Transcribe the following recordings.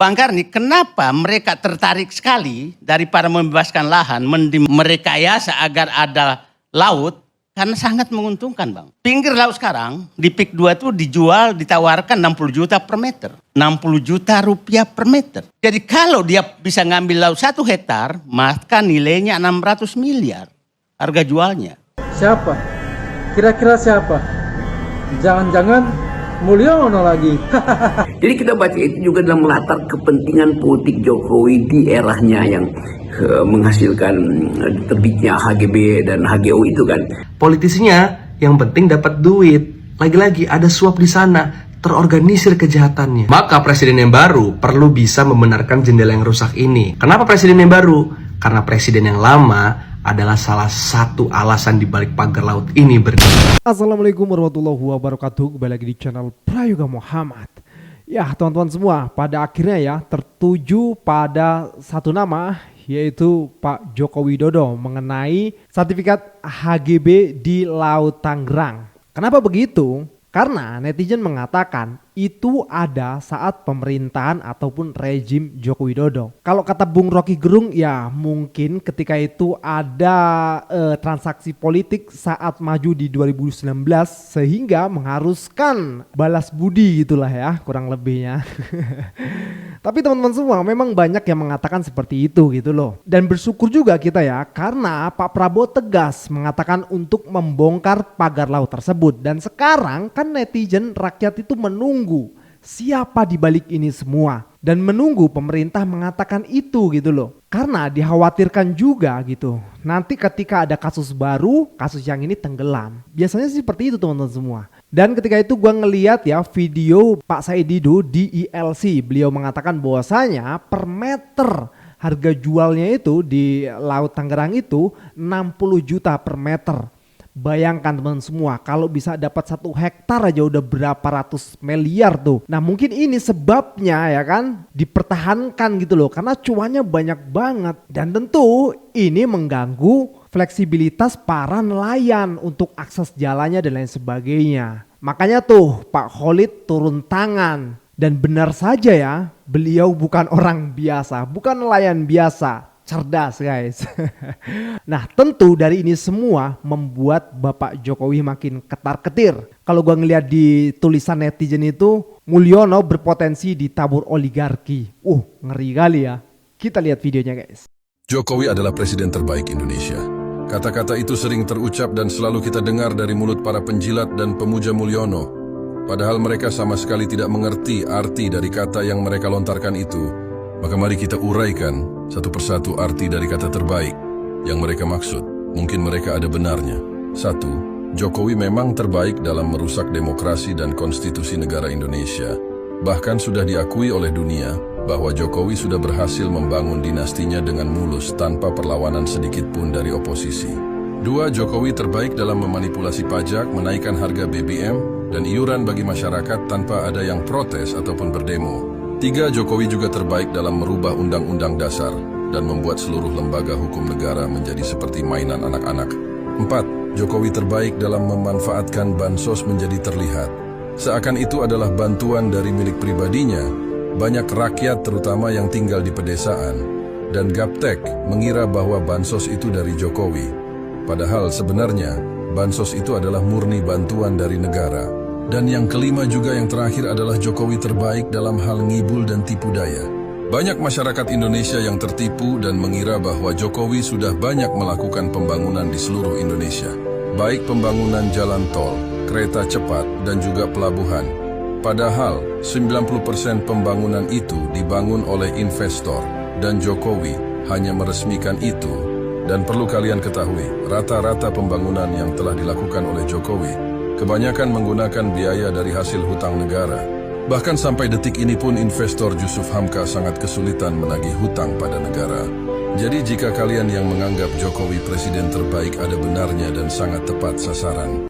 Bang Karni, kenapa mereka tertarik sekali daripada membebaskan lahan, merekayasa agar ada laut? Karena sangat menguntungkan, Bang. Pinggir laut sekarang di PIK 2 itu dijual, ditawarkan 60 juta per meter. 60 juta rupiah per meter. Jadi kalau dia bisa ngambil laut 1 hektar, maka nilainya 600 miliar harga jualnya. Siapa? Kira-kira siapa? Jangan-jangan Mulyono lagi. Jadi kita baca itu juga dalam latar kepentingan politik Jokowi di eranya yang menghasilkan terbitnya HGB dan HGO itu kan. Politisinya yang penting dapat duit. Lagi-lagi ada suap di sana, terorganisir kejahatannya. Maka presiden yang baru perlu bisa membenarkan jendela yang rusak ini. Kenapa presiden yang baru? Karena presiden yang lama adalah salah satu alasan di balik pagar laut ini berdiri. Assalamualaikum warahmatullahi wabarakatuh. Kembali lagi di channel Prayoga Muhammad. Ya teman-teman semua, pada akhirnya ya tertuju pada satu nama, yaitu Pak Joko Widodo mengenai sertifikat HGB di Laut Tangerang. Kenapa begitu? Karena netizen mengatakan itu ada saat pemerintahan ataupun rejim Joko Widodo. Kalau kata Bung Rocky Gerung, ya mungkin ketika itu ada transaksi politik saat maju di 2019 sehingga mengharuskan balas budi gitulah ya kurang lebihnya. Tapi teman-teman semua memang banyak yang mengatakan seperti itu gitu loh. Dan bersyukur juga kita ya karena Pak Prabowo tegas mengatakan untuk membongkar pagar laut tersebut. Dan sekarang kan netizen rakyat itu menunggu siapa di balik ini semua. Dan menunggu pemerintah mengatakan itu gitu loh. Karena dikhawatirkan juga gitu. Nanti ketika ada kasus baru, kasus yang ini tenggelam. Biasanya sih seperti itu teman-teman semua. Dan ketika itu gue ngeliat ya video Pak Said Didu di ILC. Beliau mengatakan bahwasanya per meter harga jualnya itu di Laut Tangerang itu 60 juta per meter. Bayangkan teman semua kalau bisa dapat 1 hektar aja udah berapa ratus miliar tuh. Nah mungkin ini sebabnya ya kan dipertahankan gitu loh. Karena cuannya banyak banget. Dan tentu ini mengganggu fleksibilitas para nelayan untuk akses jalannya dan lain sebagainya. Makanya tuh Pak Khalid turun tangan. Dan benar saja ya, beliau bukan orang biasa, bukan nelayan biasa. Cerdas guys. Nah tentu dari ini semua membuat Bapak Jokowi makin ketar-ketir. Kalau gua ngeliat di tulisan netizen itu, Mulyono berpotensi ditabur oligarki. Ngeri kali ya. Kita lihat videonya guys. Jokowi adalah presiden terbaik Indonesia. Kata-kata itu sering terucap dan selalu kita dengar dari mulut para penjilat dan pemuja Mulyono. Padahal mereka sama sekali tidak mengerti arti dari kata yang mereka lontarkan itu. Maka mari kita uraikan satu persatu arti dari kata terbaik yang mereka maksud. Mungkin mereka ada benarnya. 1. Jokowi memang terbaik dalam merusak demokrasi dan konstitusi negara Indonesia. Bahkan sudah diakui oleh dunia bahwa Jokowi sudah berhasil membangun dinastinya dengan mulus tanpa perlawanan sedikit pun dari oposisi. 2. Jokowi terbaik dalam memanipulasi pajak, menaikkan harga BBM, dan iuran bagi masyarakat tanpa ada yang protes ataupun berdemo. 3. Jokowi juga terbaik dalam merubah undang-undang dasar dan membuat seluruh lembaga hukum negara menjadi seperti mainan anak-anak. 4. Jokowi terbaik dalam memanfaatkan bansos menjadi terlihat. Seakan itu adalah bantuan dari milik pribadinya, banyak rakyat terutama yang tinggal di pedesaan dan gaptek mengira bahwa bansos itu dari Jokowi. Padahal sebenarnya bansos itu adalah murni bantuan dari negara. Dan yang kelima juga yang terakhir adalah Jokowi terbaik dalam hal ngibul dan tipu daya. Banyak masyarakat Indonesia yang tertipu dan mengira bahwa Jokowi sudah banyak melakukan pembangunan di seluruh Indonesia. Baik pembangunan jalan tol, kereta cepat, dan juga pelabuhan. Padahal 90% pembangunan itu dibangun oleh investor dan Jokowi hanya meresmikan itu. Dan perlu kalian ketahui, rata-rata pembangunan yang telah dilakukan oleh Jokowi kebanyakan menggunakan biaya dari hasil hutang negara. Bahkan sampai detik ini pun investor Yusuf Hamka sangat kesulitan menagih hutang pada negara. Jadi jika kalian yang menganggap Jokowi presiden terbaik ada benarnya dan sangat tepat sasaran.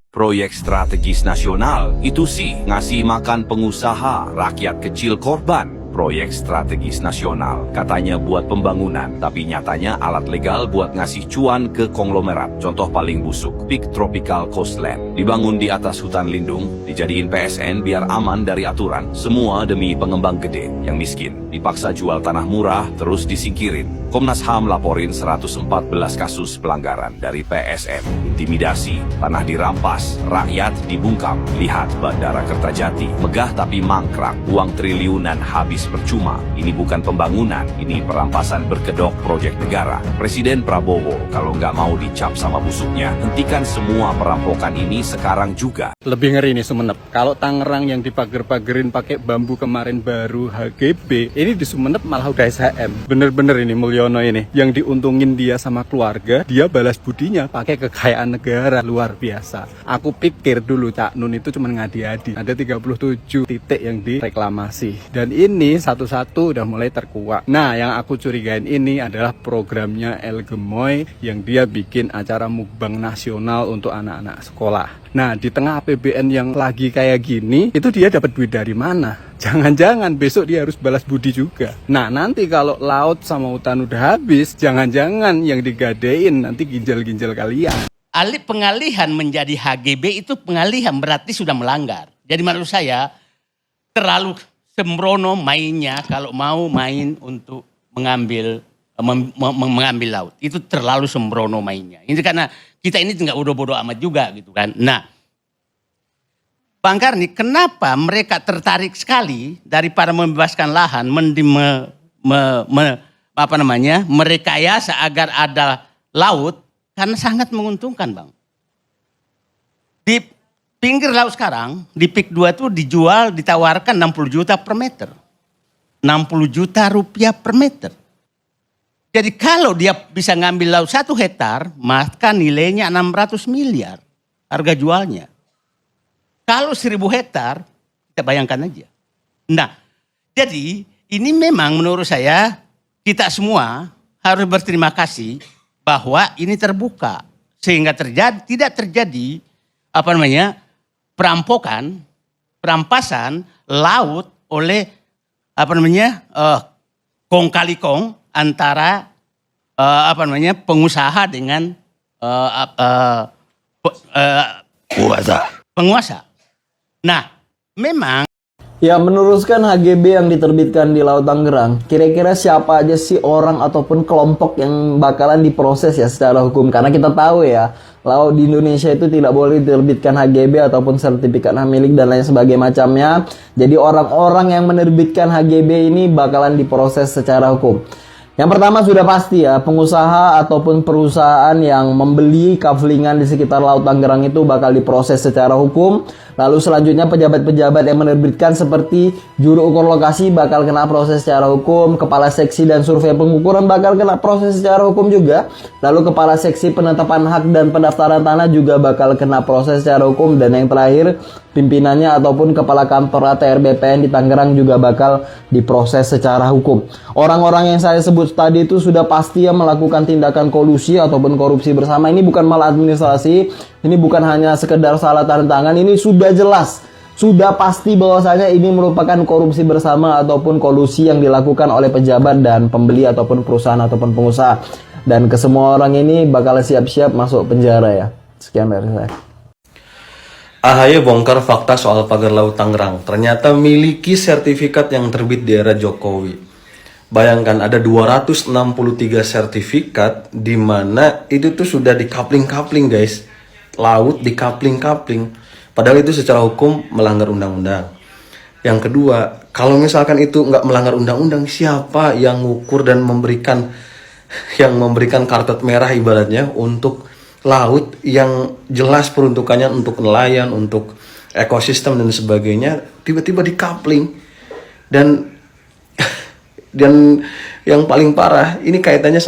Proyek strategis nasional itu sih ngasih makan pengusaha, rakyat kecil korban. proyek strategis nasional. Katanya buat pembangunan, tapi nyatanya alat legal buat ngasih cuan ke konglomerat. Contoh paling busuk, Peak Tropical Coastland. Dibangun di atas hutan lindung, dijadiin PSN biar aman dari aturan. Semua demi pengembang gede yang miskin. Dipaksa jual tanah murah, terus disingkirin. Komnas HAM laporin 114 kasus pelanggaran dari PSN. Intimidasi, tanah dirampas, rakyat dibungkam. Lihat Bandara Kertajati, megah tapi mangkrak. Uang triliunan habis percuma. Ini bukan pembangunan, ini perampasan berkedok proyek negara. Presiden Prabowo kalau nggak mau dicap sama busuknya, hentikan semua perampokan ini sekarang juga. Lebih ngeri nih Sumenep. Kalau Tangerang yang dipager-pagerin pakai bambu kemarin baru HGB, ini di Sumenep malah udah SHM. Bener-bener ini Mulyono ini. Yang diuntungin dia sama keluarga, dia balas budinya pakai kekayaan negara. Luar biasa. Aku pikir dulu Cak Nun itu cuma ngadi-adi. Ada 37 titik yang direklamasi. Dan ini satu-satu udah mulai terkuak. Nah, yang aku curigain ini adalah programnya El Gemoy yang dia bikin acara mukbang nasional untuk anak-anak sekolah. Nah, di tengah APBN yang lagi kayak gini, itu dia dapat duit dari mana? Jangan-jangan besok dia harus balas budi juga. Nah, nanti kalau laut sama hutan udah habis, jangan-jangan yang digadein nanti ginjal-ginjal kalian. Alih pengalihan menjadi HGB itu pengalihan berarti sudah melanggar. Jadi menurut saya terlalu sembrono mainnya kalau mau main untuk mengambil laut. Itu terlalu sembrono mainnya. Ini karena kita ini nggak bodoh-bodoh amat juga gitu kan. Nah, Bang Karni, kenapa mereka tertarik sekali daripada membebaskan lahan, merekayasa agar ada laut? Karena sangat menguntungkan, Bang. Di pinggir laut sekarang, di PIK 2 itu dijual, ditawarkan 60 juta per meter. 60 juta rupiah per meter. Jadi kalau dia bisa ngambil laut 1 hektar, maka nilainya 600 miliar harga jualnya. Kalau 1000 hektar, kita bayangkan aja. Nah, jadi ini memang menurut saya kita semua harus berterima kasih bahwa ini terbuka. Sehingga tidak terjadi perampasan laut oleh kong kali kong antara pengusaha dengan penguasa. Nah, memang ya, meneruskan HGB yang diterbitkan di Laut Tangerang, kira-kira siapa aja sih orang ataupun kelompok yang bakalan diproses ya secara hukum? Karena kita tahu ya, laut di Indonesia itu tidak boleh diterbitkan HGB ataupun sertifikat hak milik dan lain sebagainya macamnya. Jadi orang-orang yang menerbitkan HGB ini bakalan diproses secara hukum. Yang pertama sudah pasti ya, pengusaha ataupun perusahaan yang membeli kaflingan di sekitar Laut Tangerang itu bakal diproses secara hukum. Lalu selanjutnya pejabat-pejabat yang menerbitkan seperti juru ukur lokasi bakal kena proses secara hukum, kepala seksi dan survei pengukuran bakal kena proses secara hukum juga. Lalu kepala seksi penetapan hak dan pendaftaran tanah juga bakal kena proses secara hukum. Dan yang terakhir, pimpinannya ataupun kepala kantor ATR BPN di Tangerang juga bakal diproses secara hukum. Orang-orang yang saya sebut tadi itu sudah pasti ya melakukan tindakan kolusi ataupun korupsi bersama. Ini bukan maladministrasi, ini bukan hanya sekedar salah tanda tangan, ini sudah jelas, sudah pasti bahwasanya ini merupakan korupsi bersama ataupun kolusi yang dilakukan oleh pejabat dan pembeli ataupun perusahaan ataupun pengusaha. Dan kesemua orang ini bakal siap-siap masuk penjara ya. Sekian dari saya. AHY bongkar fakta soal pagar laut Tangerang. Ternyata miliki sertifikat yang terbit di era Jokowi. Bayangkan ada 263 sertifikat di mana itu tuh sudah dikapling-kapling guys. Laut dikapling-kapling. Padahal itu secara hukum melanggar undang-undang. Yang kedua, kalau misalkan itu nggak melanggar undang-undang, siapa yang ngukur dan memberikan kartu merah ibaratnya untuk laut yang jelas peruntukannya untuk nelayan, untuk ekosistem dan sebagainya, tiba-tiba dikapling. Dan yang paling parah, ini kaitannya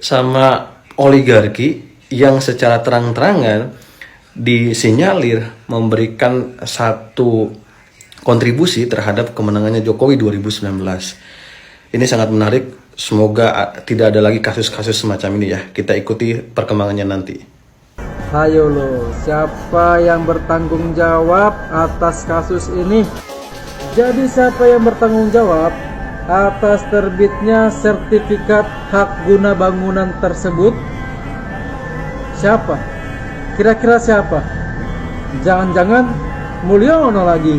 sama oligarki yang secara terang-terangan disinyalir memberikan satu kontribusi terhadap kemenangannya Jokowi 2019. Ini sangat menarik. Semoga tidak ada lagi kasus-kasus semacam ini ya. Kita ikuti perkembangannya nanti. Ayo lo, siapa yang bertanggung jawab atas kasus ini? Jadi siapa yang bertanggung jawab atas terbitnya sertifikat hak guna bangunan tersebut? Siapa? Kira-kira siapa? Jangan-jangan Mulyono lagi.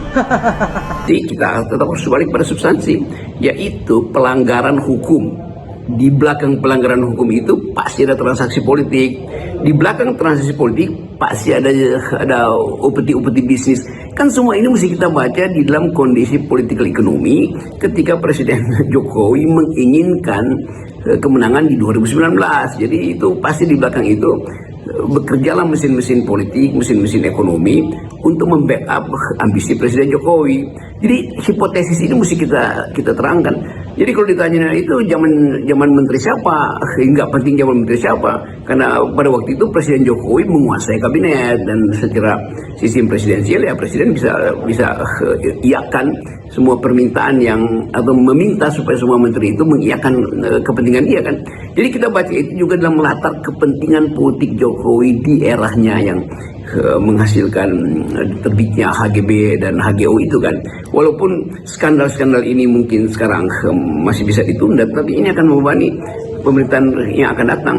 Jadi kita tetap harus balik pada substansi, yaitu pelanggaran hukum. Di belakang pelanggaran hukum itu pasti ada transaksi politik. Di belakang transaksi politik pasti ada upeti-upeti bisnis. Kan semua ini mesti kita baca di dalam kondisi politikal ekonomi ketika Presiden Jokowi menginginkan kemenangan di 2019. Jadi itu pasti di belakang itu bekerjalah mesin-mesin politik, mesin-mesin ekonomi untuk membackup ambisi Presiden Jokowi. Jadi hipotesis ini mesti kita terangkan. Jadi kalau ditanya itu zaman menteri siapa, nggak penting zaman menteri siapa, karena pada waktu itu Presiden Jokowi menguasai kabinet dan secara sistem presidensial ya presiden bisa iakan semua permintaan yang atau meminta supaya semua menteri itu mengiyakan kepentingan dia kan. Jadi kita baca itu juga dalam latar kepentingan politik Jokowi di eranya yang menghasilkan terbitnya HGB dan HGO itu kan. Walaupun skandal-skandal ini mungkin sekarang masih bisa ditunda, tapi ini akan membebani pemerintahan yang akan datang.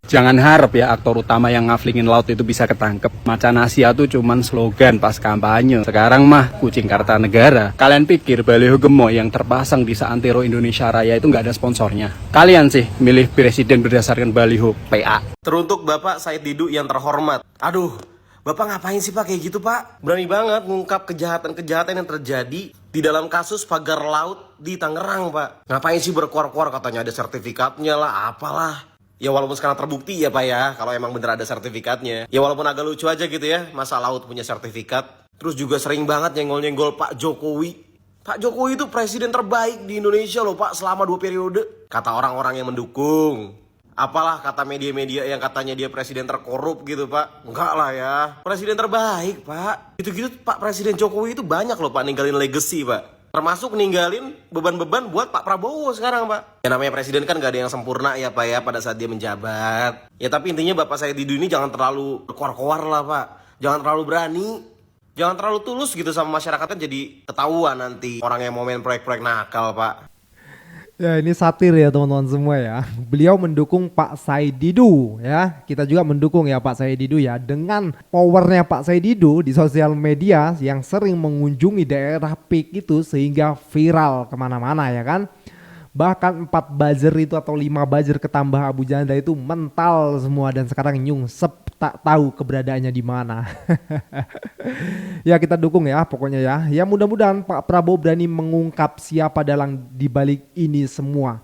Jangan harap ya aktor utama yang ngaflingin laut itu bisa ketangkep. Macan Asia tuh cuman slogan pas kampanye. Sekarang mah kucing Kartanegara. Kalian pikir baliho gemoy yang terpasang di Seantero Indonesia Raya itu nggak ada sponsornya? Kalian sih milih presiden berdasarkan baliho PA. Teruntuk Bapak Said Didu yang terhormat. Aduh, Bapak ngapain sih Pak kayak gitu Pak? Berani banget ngungkap kejahatan-kejahatan yang terjadi di dalam kasus pagar laut di Tangerang Pak. Ngapain sih berkuar-kuar katanya ada sertifikatnya lah, apalah. Ya walaupun sekarang terbukti ya Pak ya, kalau emang bener ada sertifikatnya. Ya walaupun agak lucu aja gitu ya, masa laut punya sertifikat. Terus juga sering banget nyenggol-nyenggol Pak Jokowi. Pak Jokowi itu presiden terbaik di Indonesia loh Pak selama 2 periode. Kata orang-orang yang mendukung. Apalah kata media-media yang katanya dia presiden terkorup gitu Pak. Enggak lah ya, presiden terbaik Pak. Gitu-gitu Pak Presiden Jokowi itu banyak loh Pak ninggalin legacy Pak. Termasuk ninggalin beban-beban buat Pak Prabowo sekarang Pak. Ya namanya presiden kan gak ada yang sempurna ya Pak ya pada saat dia menjabat. Ya tapi intinya Bapak Said Didu ini jangan terlalu berkuar-kuar lah Pak. Jangan terlalu berani. Jangan terlalu tulus gitu sama masyarakatnya jadi ketahuan nanti orang yang mau main proyek-proyek nakal Pak. Ya ini satir ya teman-teman semua ya. Beliau mendukung Pak Said Didu ya. Kita juga mendukung ya Pak Said Didu ya. Dengan powernya Pak Said Didu di sosial media yang sering mengunjungi daerah PIK itu sehingga viral kemana-mana ya kan. Bahkan 4 buzzer itu atau 5 buzzer ketambah Abu Janda itu mental semua dan sekarang nyungsep tak tahu keberadaannya di mana. Ya kita dukung ya pokoknya ya. Ya mudah-mudahan Pak Prabowo berani mengungkap siapa dalang dibalik ini semua.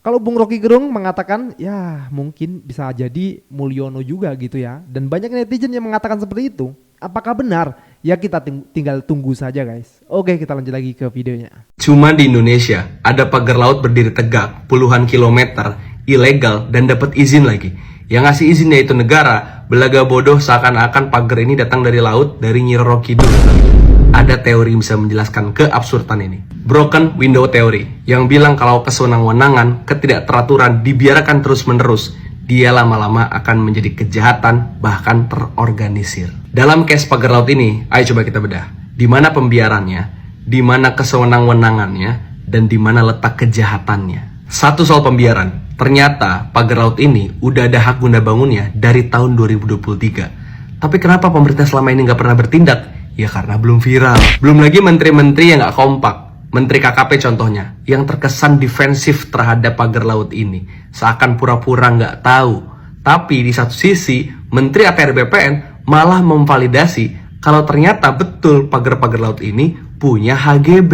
Kalau Bung Rocky Gerung mengatakan ya mungkin bisa jadi Mulyono juga gitu ya. Dan banyak netizen yang mengatakan seperti itu. Apakah benar? Ya kita tinggal tunggu saja guys. Oke kita lanjut lagi ke videonya. Cuma di Indonesia ada pagar laut berdiri tegak puluhan kilometer, ilegal dan dapat izin lagi. Yang ngasih izinnya itu negara, belaga bodoh seakan-akan pagar ini datang dari laut dari Nyi Roro Kidul. Ada teori yang bisa menjelaskan keabsurdan ini. Broken window theory yang bilang kalau kesewenang-wenangan, ketidakteraturan dibiarkan terus-menerus, dia lama-lama akan menjadi kejahatan bahkan terorganisir. Dalam case pagar laut ini, ayo coba kita bedah. Di mana pembiarannya, di mana kesewenang-wenangannya, dan di mana letak kejahatannya. Satu soal pembiaran. Ternyata pagar laut ini udah ada hak guna bangunnya dari tahun 2023. Tapi kenapa pemerintah selama ini nggak pernah bertindak? Ya karena belum viral. Belum lagi menteri-menteri yang nggak kompak. Menteri KKP contohnya, yang terkesan defensif terhadap pagar laut ini. Seakan pura-pura nggak tahu. Tapi di satu sisi, Menteri ATR BPN malah memvalidasi kalau ternyata betul pagar-pagar laut ini punya HGB.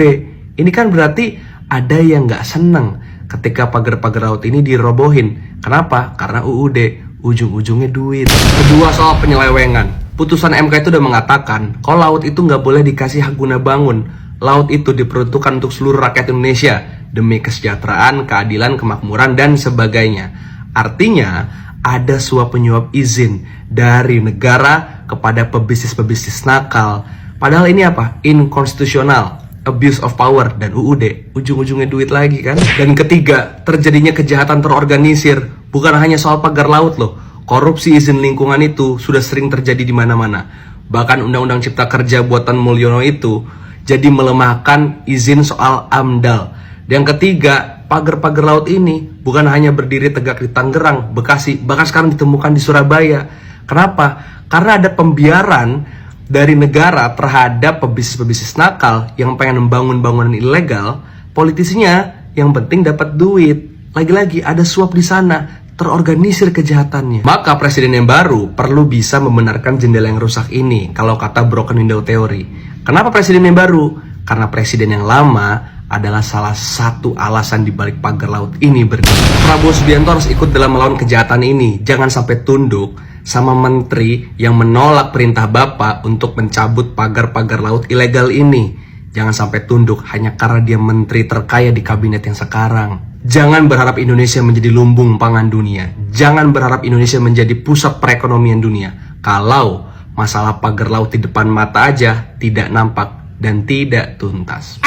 Ini kan berarti ada yang nggak seneng ketika pagar-pagar laut ini dirobohin. Kenapa? Karena UUD, ujung-ujungnya duit. Kedua soal penyelewengan. Putusan MK itu udah mengatakan kalau laut itu nggak boleh dikasih hak guna bangun. Laut itu diperuntukkan untuk seluruh rakyat Indonesia demi kesejahteraan, keadilan, kemakmuran, dan sebagainya. Artinya ada suap penyuap izin dari negara kepada pebisnis-pebisnis nakal. Padahal ini apa? Inkonstitusional, abuse of power, dan UUD. Ujung-ujungnya duit lagi kan? Dan ketiga, terjadinya kejahatan terorganisir. Bukan hanya soal pagar laut loh. Korupsi izin lingkungan itu sudah sering terjadi di mana-mana. Bahkan Undang-Undang Cipta Kerja buatan Mulyono itu jadi melemahkan izin soal AMDAL. Dan yang ketiga, pagar-pagar laut ini bukan hanya berdiri tegak di Tangerang, Bekasi, bahkan sekarang ditemukan di Surabaya. Kenapa? Karena ada pembiaran dari negara terhadap pebisnis-pebisnis nakal yang pengen membangun bangunan ilegal. Politisinya yang penting dapat duit. Lagi-lagi ada suap di sana, terorganisir kejahatannya. Maka presiden yang baru perlu bisa membenarkan jendela yang rusak ini, kalau kata broken window theory. Kenapa presiden yang baru? Karena presiden yang lama adalah salah satu alasan dibalik pagar laut ini berdiri. Prabowo Subianto harus ikut dalam melawan kejahatan ini. Jangan sampai tunduk sama menteri yang menolak perintah Bapak untuk mencabut pagar-pagar laut ilegal ini. Jangan sampai tunduk hanya karena dia menteri terkaya di kabinet yang sekarang. Jangan berharap Indonesia menjadi lumbung pangan dunia. Jangan berharap Indonesia menjadi pusat perekonomian dunia kalau masalah pagar laut di depan mata aja tidak nampak dan tidak tuntas.